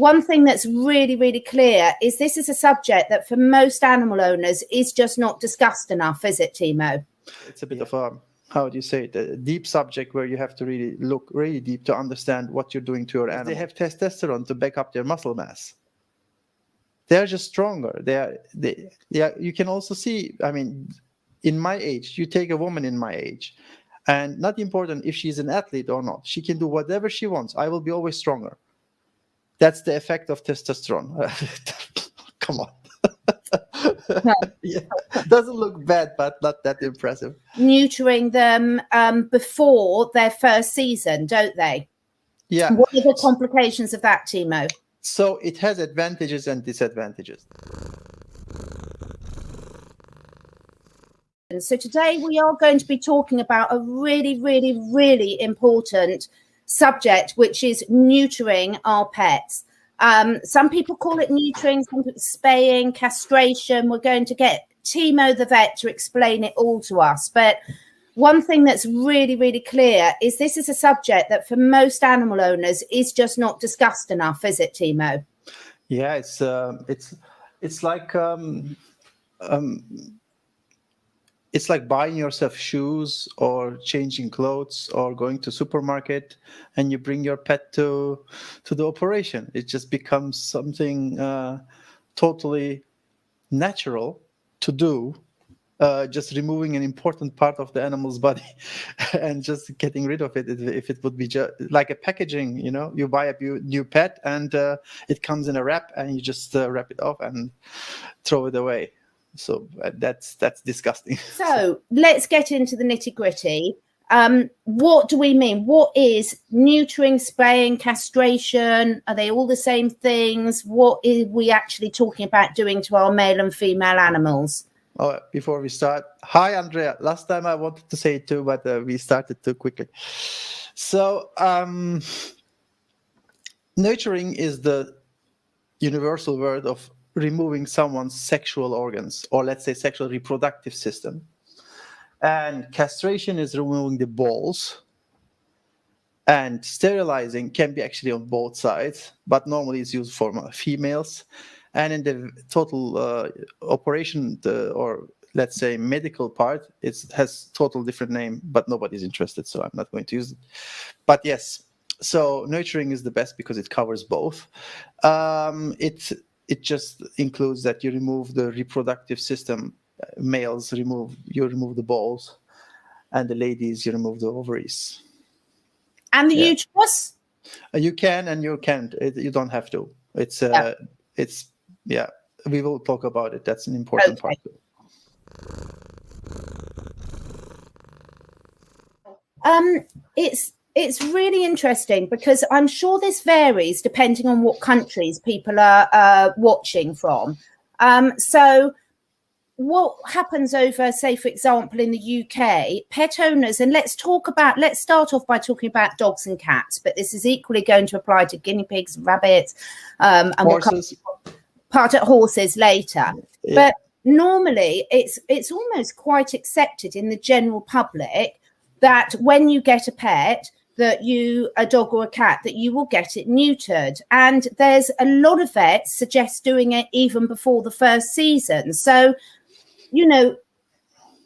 one thing that's really, really clear is this is a subject that for most animal owners is just not discussed enough, is it, Timo? It's a bit of a, how do you say it, a deep subject where you have to really look really deep to understand what you're doing to your animal. They have testosterone to back up their muscle mass. They're just stronger. You can also see, I mean, in my age, you take a woman in my age, and not important if she's an athlete or not. She can do whatever she wants. I will be always stronger. That's the effect of testosterone. Come on. Yeah. Doesn't look bad, but not that impressive. Neutering them before their first season, don't they? Yeah. What are the complications of that, Timo? So it has advantages and disadvantages. And so today we are going to be talking about a really, really, really important subject, which is neutering our pets. Some people call it neutering, some people spaying, castration. We're going to get Timo the vet to explain it all to us. But one thing that's really, really clear is this is a subject that for most animal owners is just not discussed enough, is it, Timo? Yeah, it's like it's like buying yourself shoes or changing clothes or going to supermarket and you bring your pet to the operation. It just becomes something totally natural to do. Just removing an important part of the animal's body and just getting rid of it. If it would be just like a packaging, you know, you buy a new pet and it comes in a wrap and you just wrap it off and throw it away. So that's disgusting. So let's get into the nitty gritty. What do we mean? What is neutering, spaying, castration? Are they all the same things? What are we actually talking about doing to our male and female animals? Oh, before we start, hi, Andrea. Last time I wanted to say it too, but we started too quickly. So, nurturing is the universal word of removing someone's sexual organs, or let's say sexual reproductive system. And castration is removing the balls. And sterilizing can be actually on both sides, but normally it's used for females. And in the total operation, or let's say medical part, it has total different name, but nobody's interested, so I'm not going to use it. But yes, so nurturing is the best because it covers both. It just includes that you remove the reproductive system. Males you remove the balls, and the ladies you remove the ovaries. And the uterus? You can and you can't. You don't have to. Yeah, we will talk about it. That's an important part. It's really interesting because I'm sure this varies depending on what countries people are watching from. So what happens over, say, for example, in the UK, pet owners, and let's start off by talking about dogs and cats, but this is equally going to apply to guinea pigs, rabbits, and horses. Part at horses later. Yeah. But normally it's almost quite accepted in the general public that when you get a pet, a dog or a cat, that you will get it neutered. And there's a lot of vets suggest doing it even before the first season. So, you know,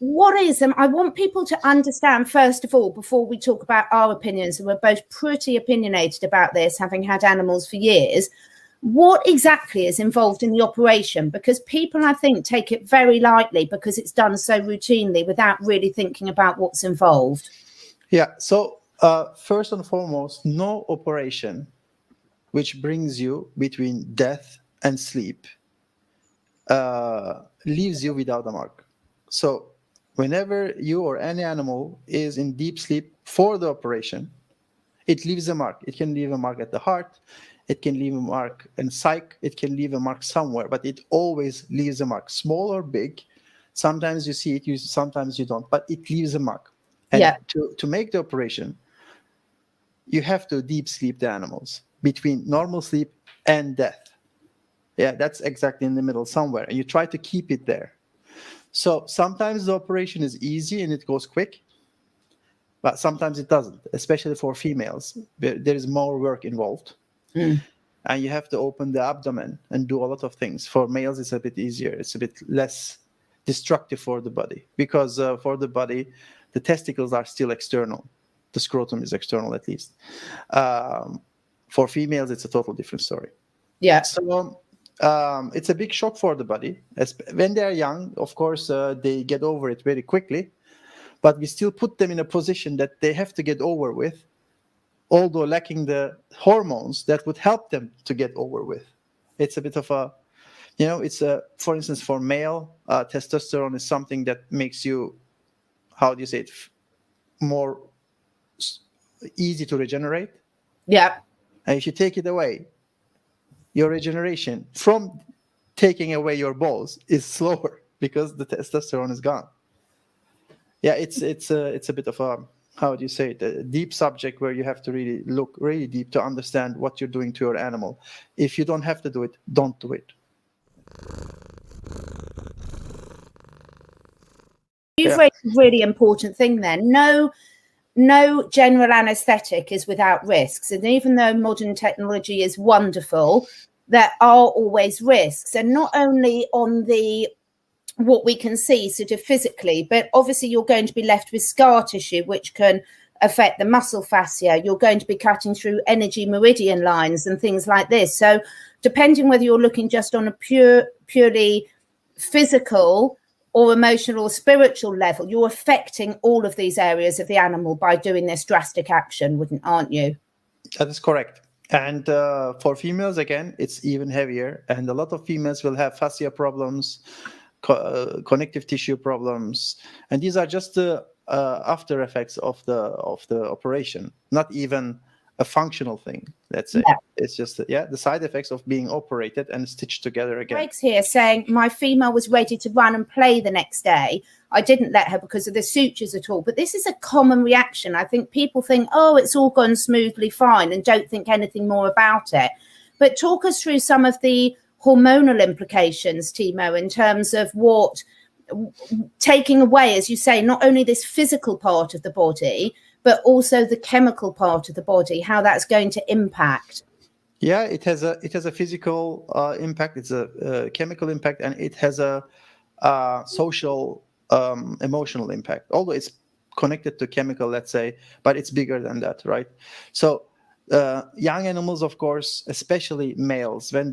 I want people to understand, first of all, before we talk about our opinions, and we're both pretty opinionated about this, having had animals for years, what exactly is involved in the operation? Because people, I think, take it very lightly because it's done so routinely without really thinking about what's involved. Yeah. So first and foremost, no operation which brings you between death and sleep leaves you without a mark. So whenever you or any animal is in deep sleep for the operation, it leaves a mark. It can leave a mark at the heart. It can leave a mark in psych. It can leave a mark somewhere, but it always leaves a mark, small or big. Sometimes you see it, sometimes you don't, but it leaves a mark. And to make the operation, you have to deep sleep the animals between normal sleep and death. Yeah, that's exactly in the middle somewhere. And you try to keep it there. So sometimes the operation is easy and it goes quick, but sometimes it doesn't, especially for females. There is more work involved. and you have to open the abdomen and do a lot of things. For males, it's a bit easier. It's a bit less destructive for the body, because for the body, the testicles are still external. The scrotum is external, at least. For females, it's a total different story. Yeah. So it's a big shock for the body. When they are young, of course, they get over it very quickly, but we still put them in a position that they have to get over with, although lacking the hormones that would help them to get over with. It's a bit of a, it's for instance, for male, testosterone is something that makes you, how do you say it, more easy to regenerate. Yeah. And if you take it away, your regeneration from taking away your balls is slower because the testosterone is gone. Yeah, it's a bit of a, how do you say it, a deep subject where you have to really look really deep to understand what you're doing to your animal. If you don't have to do it, don't do it. You've raised a really important thing there. No general anesthetic is without risks. And even though modern technology is wonderful, there are always risks. And not only on what we can see sort of physically, but obviously you're going to be left with scar tissue, which can affect the muscle fascia. You're going to be cutting through energy meridian lines and things like this. So depending whether you're looking just on a purely physical or emotional or spiritual level, you're affecting all of these areas of the animal by doing this drastic action, aren't you? That is correct. And for females, again, it's even heavier. And a lot of females will have fascia problems, connective tissue problems. And these are just the after effects of the operation, not even a functional thing, let's say. Yeah. It's just the side effects of being operated and stitched together again. Greg's here saying my female was ready to run and play the next day. I didn't let her because of the sutures at all. But this is a common reaction. I think people think, oh, it's all gone smoothly fine, and don't think anything more about it. But talk us through some of the hormonal implications, Timo, in terms of what taking away, as you say, not only this physical part of the body, but also the chemical part of the body, how that's going to impact. Yeah, it has a physical impact. It's a chemical impact, and it has a social, emotional impact. Although it's connected to chemical, let's say, but it's bigger than that, right? So young animals, of course, especially males, when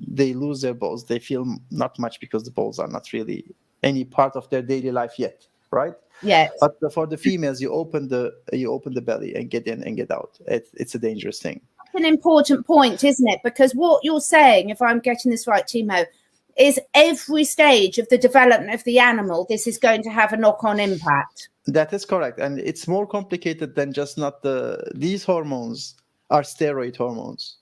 they lose their balls, they feel not much because the balls are not really any part of their daily life yet, right? Yes. But for the females, you open the belly and get in and get out. It's a dangerous thing. That's an important point, isn't it? Because what you're saying, if I'm getting this right, Timo, is every stage of the development of the animal, this is going to have a knock-on impact. That is correct. And it's more complicated than just these hormones are steroid hormones.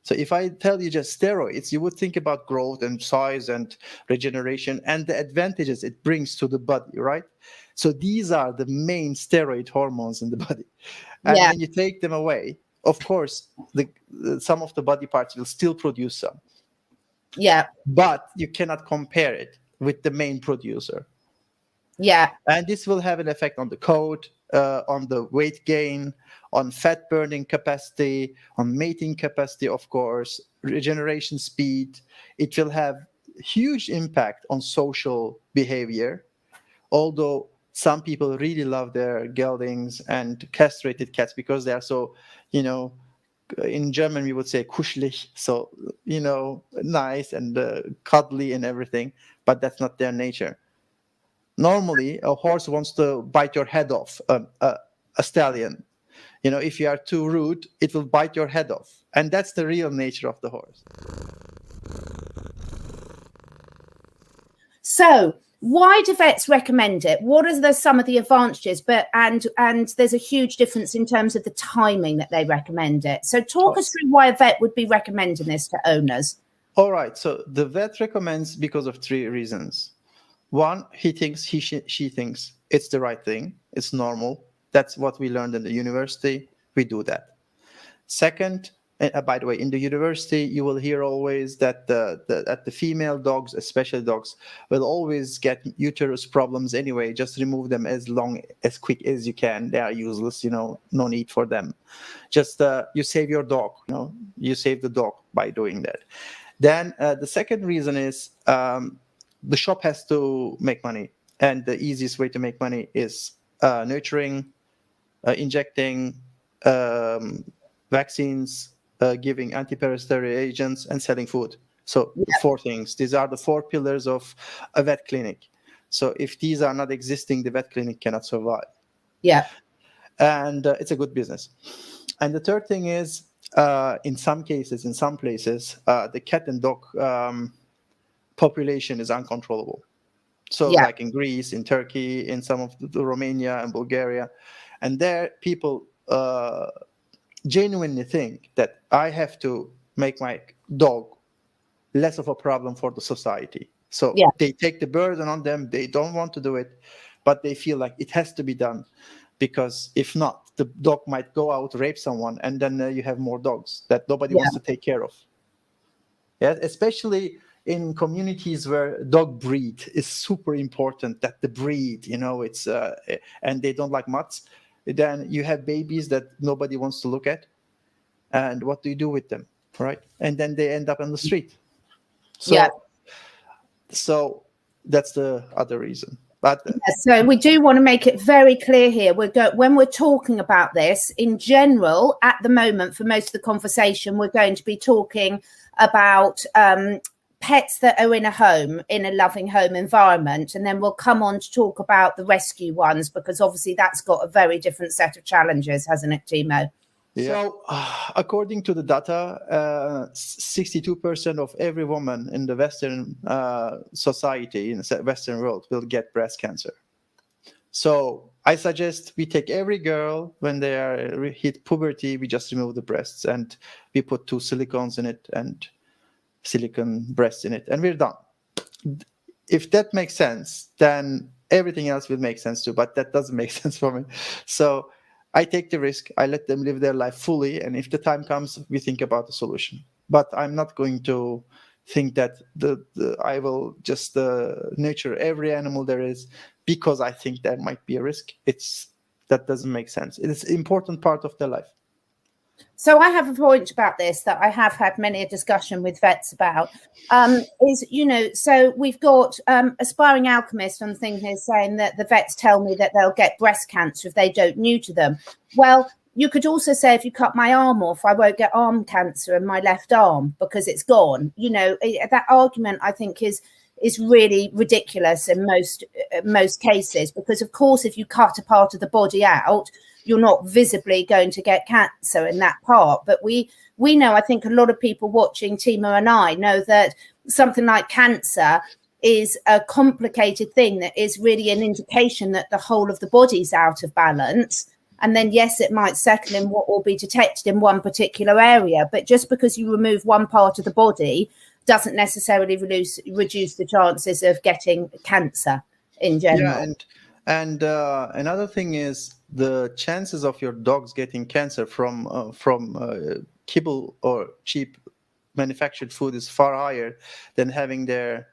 So if I tell you just steroids, you would think about growth and size and regeneration and the advantages it brings to the body, right? So these are the main steroid hormones in the body. And when you take them away, of course, some of the body parts will still produce some. Yeah. But you cannot compare it with the main producer. Yeah. And this will have an effect on the coat, on the weight gain, on fat burning capacity, on mating capacity, of course, regeneration speed. It will have huge impact on social behavior. Although some people really love their geldings and castrated cats because they are so, in German we would say kuschelig, so, nice and cuddly and everything, but that's not their nature. Normally, a horse wants to bite your head off, a stallion. If you are too rude, it will bite your head off. And that's the real nature of the horse. So why do vets recommend it? What are some of the advantages? And there's a huge difference in terms of the timing that they recommend it. So talk us through why a vet would be recommending this to owners. All right. So the vet recommends because of 3 reasons. One, she thinks it's the right thing. It's normal. That's what we learned in the university. We do that. Second, by the way, in the university, you will hear always that the female dogs, especially dogs, will always get uterus problems anyway. Just remove them as quick as you can. They are useless, no need for them. Just you save your dog, you save the dog by doing that. Then the second reason is the shop has to make money. And the easiest way to make money is neutering, injecting vaccines, giving antiparasitoid agents, and selling food. So the 4 things. These are the 4 pillars of a vet clinic. So if these are not existing, the vet clinic cannot survive. Yeah. And it's a good business. And the third thing is, in some cases, in some places, the cat and dog population is uncontrollable. So like in Greece, in Turkey, in some of the Romania and Bulgaria, and there people genuinely think that I have to make my dog less of a problem for the society. So they take the burden on them. They don't want to do it, but they feel like it has to be done, because if not, the dog might go out, rape someone, and then you have more dogs that nobody wants to take care of. Yeah, especially in communities where dog breed is super important, that the breed, it's and they don't like mutts. Then you have babies that nobody wants to look at, and what do you do with them, right? And then they end up on the street. So that's the other reason. But so we do want to make it very clear here. When we're talking about this in general, at the moment, for most of the conversation, we're going to be talking about pets that are in a home, in a loving home environment, and then we'll come on to talk about the rescue ones, because obviously that's got a very different set of challenges, hasn't it, Timo? So according to the data, 62% of every woman in the Western society, in the Western world, will get breast cancer. So I suggest we take every girl, when they are hit puberty, we just remove the breasts and we put 2 silicones in it and silicone breasts in it, and we're done. If that makes sense, then everything else will make sense too, but that doesn't make sense for me. So I take the risk, I let them live their life fully, and if the time comes, we think about the solution. But I'm not going to think that I will just nurture every animal there is because I think there might be a risk. That doesn't make sense. It's an important part of their life. So I have a point about this that I have had many a discussion with vets about, so we've got aspiring alchemists on thing here saying that the vets tell me that they'll get breast cancer if they don't neuter them. Well, you could also say if you cut my arm off, I won't get arm cancer in my left arm because it's gone. That argument, I think, is really ridiculous in most cases, because, of course, if you cut a part of the body out, you're not visibly going to get cancer in that part. But we know, I think a lot of people watching Timo and I know that something like cancer is a complicated thing that is really an indication that the whole of the body's out of balance. And then, yes, it might settle in what will be detected in one particular area. But just because you remove one part of the body doesn't necessarily reduce the chances of getting cancer in general. Yeah, and another thing is the chances of your dogs getting cancer from kibble or cheap manufactured food is far higher than having their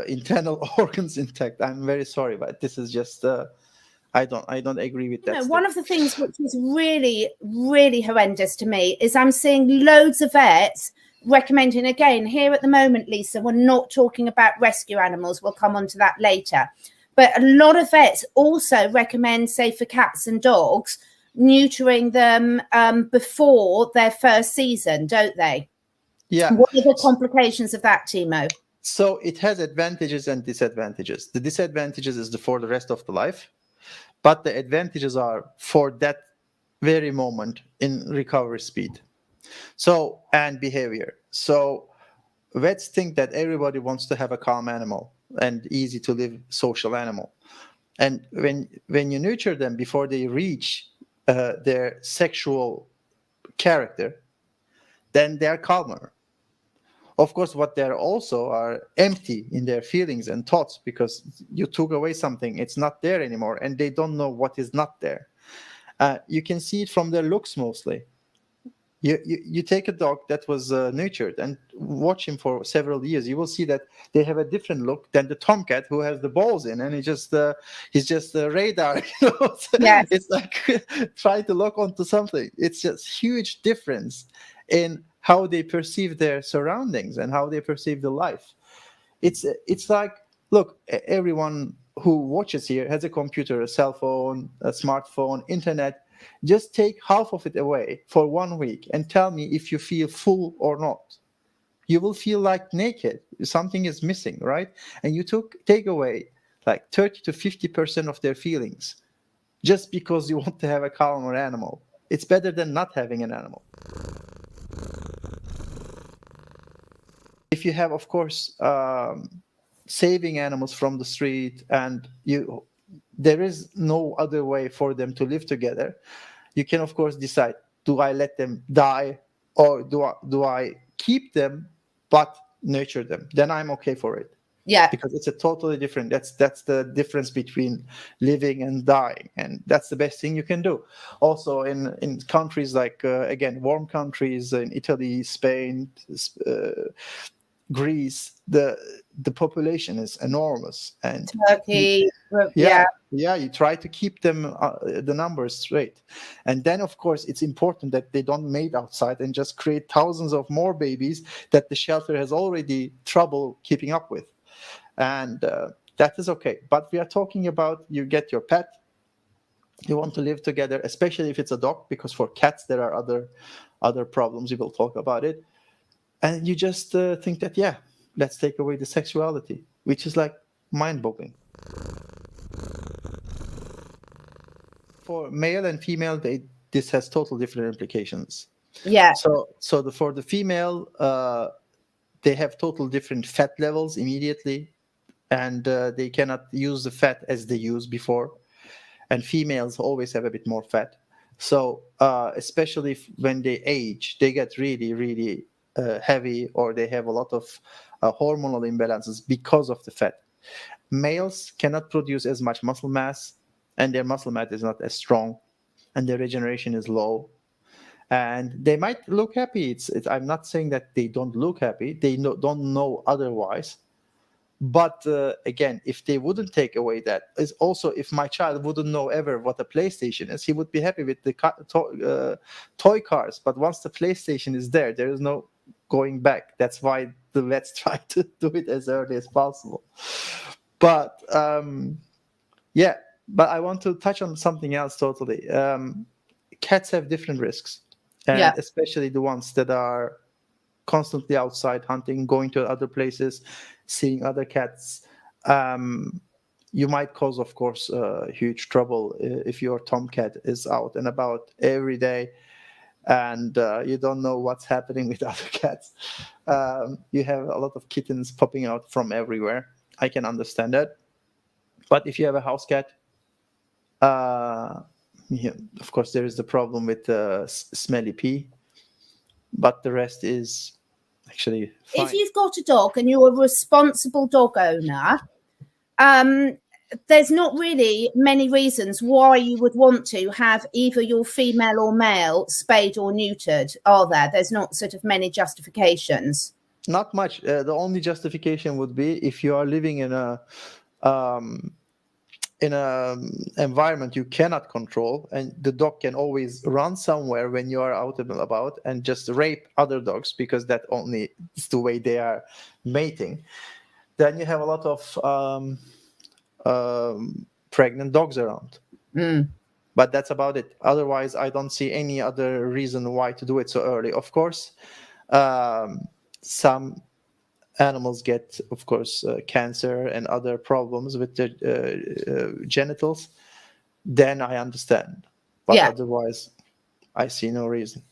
internal organs intact. I'm very sorry, but this is just I don't agree with that. One of the things which is really, really horrendous to me is I'm seeing loads of vets recommending, again, here at the moment, Lisa, we're not talking about rescue animals. We'll come on to that later. But a lot of vets also recommend, say, for cats and dogs, neutering them before their first season, don't they? Yeah. What are the complications of that, Timo? So it has advantages and disadvantages. The disadvantages is for the rest of the life, but the advantages are for that very moment in recovery speed. So, and behavior. So vets think that everybody wants to have a calm animal and easy to live social animal. And when you nurture them before they reach their sexual character, then they're calmer. Of course, what they're also are empty in their feelings and thoughts because you took away something. It's not there anymore, and they don't know what is not there. You can see it from their looks mostly. You take a dog that was nurtured and watch him for several years. You will see that they have a different look than the tomcat who has the balls in, and he's just a radar. So Yes. it's like trying to lock onto something. It's just huge difference in how they perceive their surroundings and how they perceive the life. It's like, look, everyone who watches here has a computer, a cell phone, a smartphone, internet. Just take half of it away for 1 week and tell me if you feel full or not. You will feel like naked. Something is missing, right? And you take away like 30 to 50% of their feelings just because you want to have a calmer animal. It's better than not having an animal. If you have, of course, saving animals from the street, and there is no other way for them to live together, you can, of course, decide, do I let them die, or do I keep them but nurture them? Then I'm okay for it. Yeah. Because it's a totally different, that's the difference between living and dying, and that's the best thing you can do. Also in countries like, again, warm countries, in Italy, Spain, Greece, the population is enormous, and Turkey. you try to keep them the numbers straight. And then, of course, it's important that they don't mate outside and just create thousands of more babies that the shelter has already trouble keeping up with. And that is okay. But we are talking about, you get your pet, you want to live together, especially if it's a dog, because for cats there are other problems. We will talk about it. And you just think that, yeah, let's take away the sexuality, which is like mind-boggling. For male and female, this has total different implications. Yeah. So for the female, they have total different fat levels immediately, and they cannot use the fat as they used before. And females always have a bit more fat. So especially when they age, they get really, really heavy, or they have a lot of hormonal imbalances because of the fat. Males cannot produce as much muscle mass, and their muscle mass is not as strong, and their regeneration is low. And they might look happy. I'm not saying that they don't look happy. They don't know otherwise. But again, if they wouldn't take away that, is also, if my child wouldn't know ever what a PlayStation is, he would be happy with the toy cars. But once the PlayStation is there is no going back. That's why the vets try to do it as early as possible. But but I want to touch on something else totally. Cats have different risks, and especially the ones that are constantly outside hunting, going to other places, seeing other cats. You might cause, of course, huge trouble if your tomcat is out and about every day, and you don't know what's happening with other cats. You have a lot of kittens popping out from everywhere. I can understand that. But if you have a house cat, of course, there is the problem with smelly pee, but the rest is actually fine. If you've got a dog and you're a responsible dog owner, there's not really many reasons why you would want to have either your female or male spayed or neutered, are there? There's not sort of many justifications. Not much. The only justification would be if you are living in a environment you cannot control, and the dog can always run somewhere when you are out and about and just rape other dogs, because that only is the way they are mating. Then you have a lot of pregnant dogs around. But that's about it. Otherwise, I don't see any other reason why to do it so early. Of course, some animals get, of course, cancer and other problems with their genitals. Then I understand. But otherwise, I see no reason.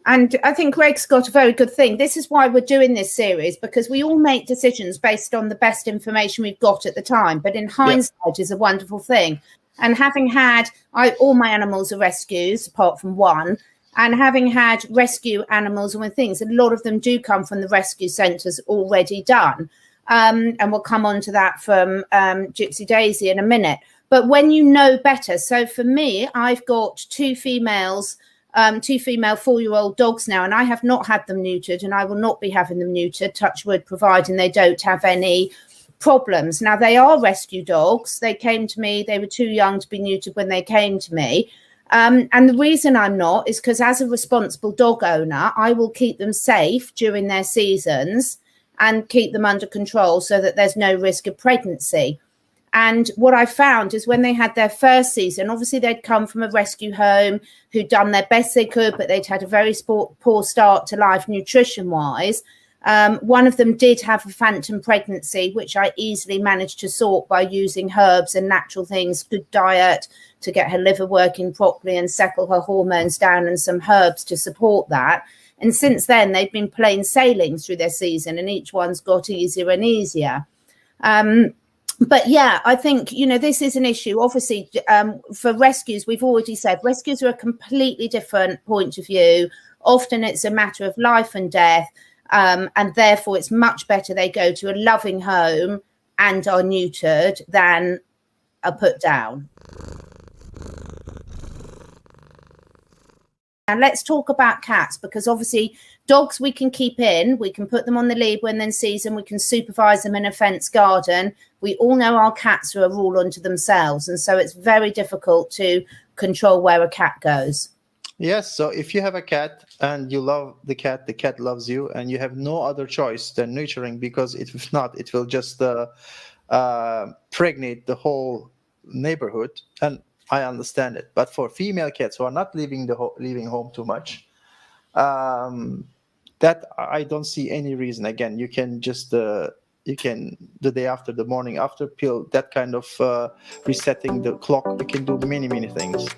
And I think Greg's got a very good thing. This is why we're doing this series, because we all make decisions based on the best information we've got at the time. But in hindsight is a wonderful thing. And having had, all my animals are rescues, apart from one. And having had rescue animals and things, a lot of them do come from the rescue centres already done. And we'll come on to that from Gypsy Daisy in a minute. But when you know better, so for me, I've got two females 2 female 4-year-old dogs now, and I have not had them neutered, and I will not be having them neutered, touch wood, providing they don't have any problems. Now, they are rescue dogs. They came to me, they were too young to be neutered when they came to me. And the reason I'm not is because as a responsible dog owner, I will keep them safe during their seasons and keep them under control so that there's no risk of pregnancy. And what I found is when they had their first season, obviously they'd come from a rescue home who'd done their best they could, but they'd had a very poor start to life nutrition-wise. One of them did have a phantom pregnancy, which I easily managed to sort by using herbs and natural things, good diet to get her liver working properly and settle her hormones down, and some herbs to support that. And since then, they've been plain sailing through their season, and each one's got easier and easier. But yeah, I think, you know, this is an issue. Obviously, for rescues, we've already said rescues are a completely different point of view. Often it's a matter of life and death. And therefore, it's much better they go to a loving home and are neutered than are put down. And let's talk about cats, because obviously dogs we can keep in, we can put them on the lead when they're in season, we can supervise them in a fenced garden. We all know our cats are a rule unto themselves, and so it's very difficult to control where a cat goes. Yes, so if you have a cat and you love the cat loves you, and you have no other choice than neutering, because if not, it will just pregnate the whole neighborhood. And I understand it. But for female cats who are not leaving home too much, that I don't see any reason. Again, you can just you can the day after, the morning after pill, that kind of resetting the clock. You can do many things.